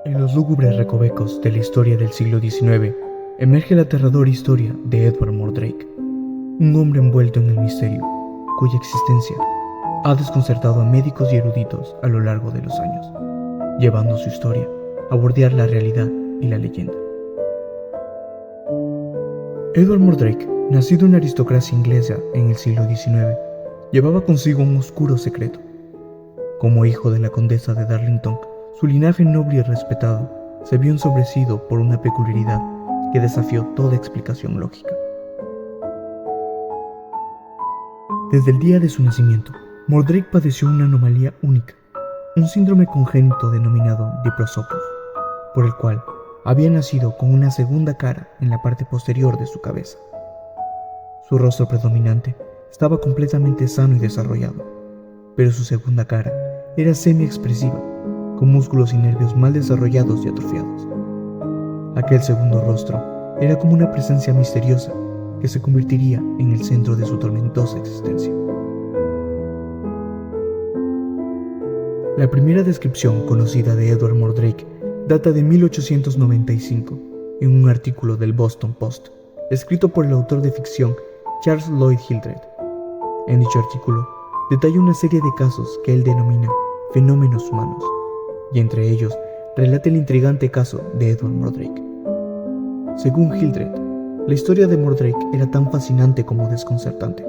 En los lúgubres recovecos de la historia del siglo XIX, emerge la aterradora historia de Edward Mordrake, un hombre envuelto en el misterio, cuya existencia ha desconcertado a médicos y eruditos a lo largo de los años, llevando su historia a bordear la realidad y la leyenda. Edward Mordrake, nacido en la aristocracia inglesa en el siglo XIX, llevaba consigo un oscuro secreto. Como hijo de la condesa de Darlington, su linaje noble y respetado se vio ensombrecido por una peculiaridad que desafió toda explicación lógica. Desde el día de su nacimiento, Mordrake padeció una anomalía única, un síndrome congénito denominado diprosopus, por el cual había nacido con una segunda cara en la parte posterior de su cabeza. Su rostro predominante estaba completamente sano y desarrollado, pero su segunda cara era semi-expresiva, con músculos y nervios mal desarrollados y atrofiados. Aquel segundo rostro era como una presencia misteriosa que se convertiría en el centro de su tormentosa existencia. La primera descripción conocida de Edward Mordrake data de 1895 en un artículo del Boston Post, escrito por el autor de ficción Charles Lloyd Hildred. En dicho artículo detalla una serie de casos que él denomina fenómenos humanos, y entre ellos relata el intrigante caso de Edward Mordrake. Según Hildred, la historia de Mordrake era tan fascinante como desconcertante,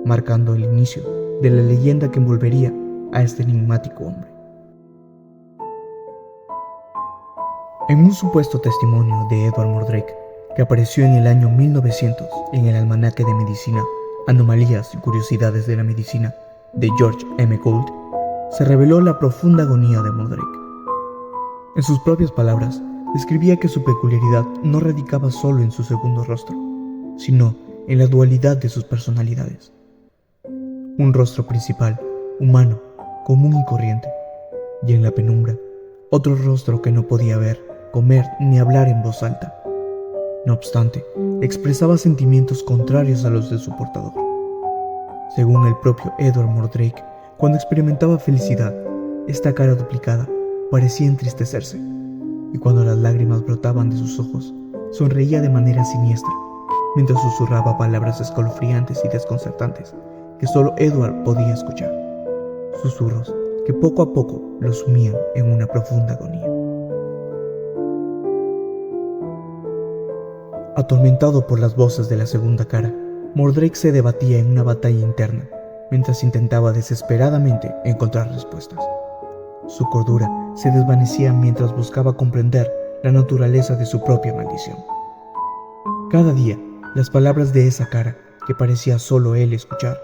marcando el inicio de la leyenda que envolvería a este enigmático hombre. En un supuesto testimonio de Edward Mordrake, que apareció en el año 1900 en el Almanaque de Medicina, Anomalías y Curiosidades de la Medicina, de George M. Gould, se reveló la profunda agonía de Mordrake. En sus propias palabras, describía que su peculiaridad no radicaba solo en su segundo rostro, sino en la dualidad de sus personalidades. Un rostro principal, humano, común y corriente, y en la penumbra, otro rostro que no podía ver, comer ni hablar en voz alta. No obstante, expresaba sentimientos contrarios a los de su portador. Según el propio Edward Mordrake, cuando experimentaba felicidad, esta cara duplicada parecía entristecerse, y cuando las lágrimas brotaban de sus ojos, sonreía de manera siniestra, mientras susurraba palabras escalofriantes y desconcertantes que solo Edward podía escuchar, susurros que poco a poco lo sumían en una profunda agonía. Atormentado por las voces de la segunda cara, Mordrake se debatía en una batalla interna, mientras intentaba desesperadamente encontrar respuestas. Su cordura se desvanecía mientras buscaba comprender la naturaleza de su propia maldición. Cada día, las palabras de esa cara, que parecía solo él escuchar,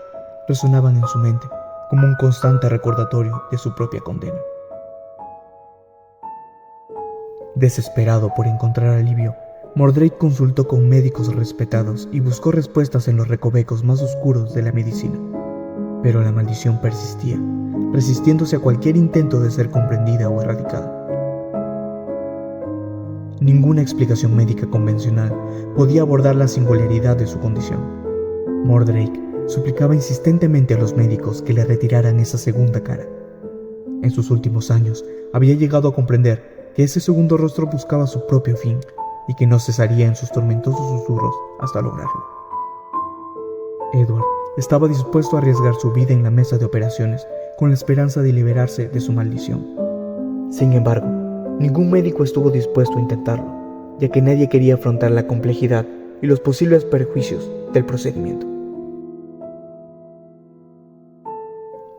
resonaban en su mente como un constante recordatorio de su propia condena. Desesperado por encontrar alivio, Mordrake consultó con médicos respetados y buscó respuestas en los recovecos más oscuros de la medicina. Pero la maldición persistía, resistiéndose a cualquier intento de ser comprendida o erradicada. Ninguna explicación médica convencional podía abordar la singularidad de su condición. Mordrake suplicaba insistentemente a los médicos que le retiraran esa segunda cara. En sus últimos años había llegado a comprender que ese segundo rostro buscaba su propio fin y que no cesaría en sus tormentosos susurros hasta lograrlo. Edward estaba dispuesto a arriesgar su vida en la mesa de operaciones con la esperanza de liberarse de su maldición. Sin embargo, ningún médico estuvo dispuesto a intentarlo, ya que nadie quería afrontar la complejidad y los posibles perjuicios del procedimiento.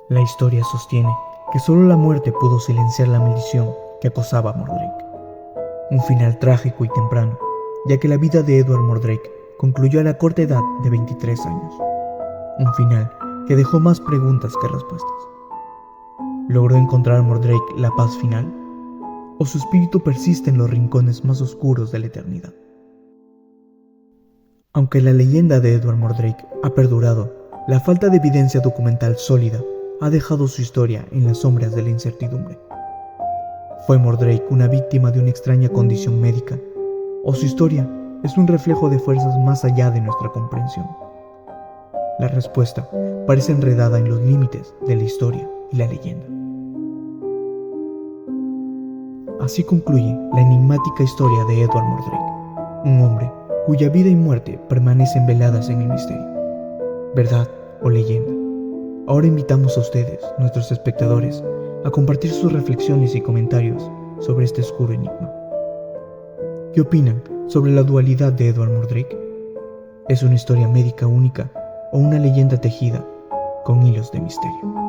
La historia sostiene que solo la muerte pudo silenciar la maldición que acosaba a Mordrake. Un final trágico y temprano, ya que la vida de Edward Mordrake concluyó a la corta edad de 23 años. Un final que dejó más preguntas que respuestas. ¿Logró encontrar Mordrake la paz final? ¿O su espíritu persiste en los rincones más oscuros de la eternidad? Aunque la leyenda de Edward Mordrake ha perdurado, la falta de evidencia documental sólida ha dejado su historia en las sombras de la incertidumbre. ¿Fue Mordrake una víctima de una extraña condición médica? ¿O su historia es un reflejo de fuerzas más allá de nuestra comprensión? La respuesta parece enredada en los límites de la historia y la leyenda. Así concluye la enigmática historia de Edward Mordrake, un hombre cuya vida y muerte permanecen veladas en el misterio. ¿Verdad o leyenda? Ahora invitamos a ustedes, nuestros espectadores, a compartir sus reflexiones y comentarios sobre este oscuro enigma. ¿Qué opinan sobre la dualidad de Edward Mordrake? ¿Es una historia médica única o una leyenda tejida con hilos de misterio?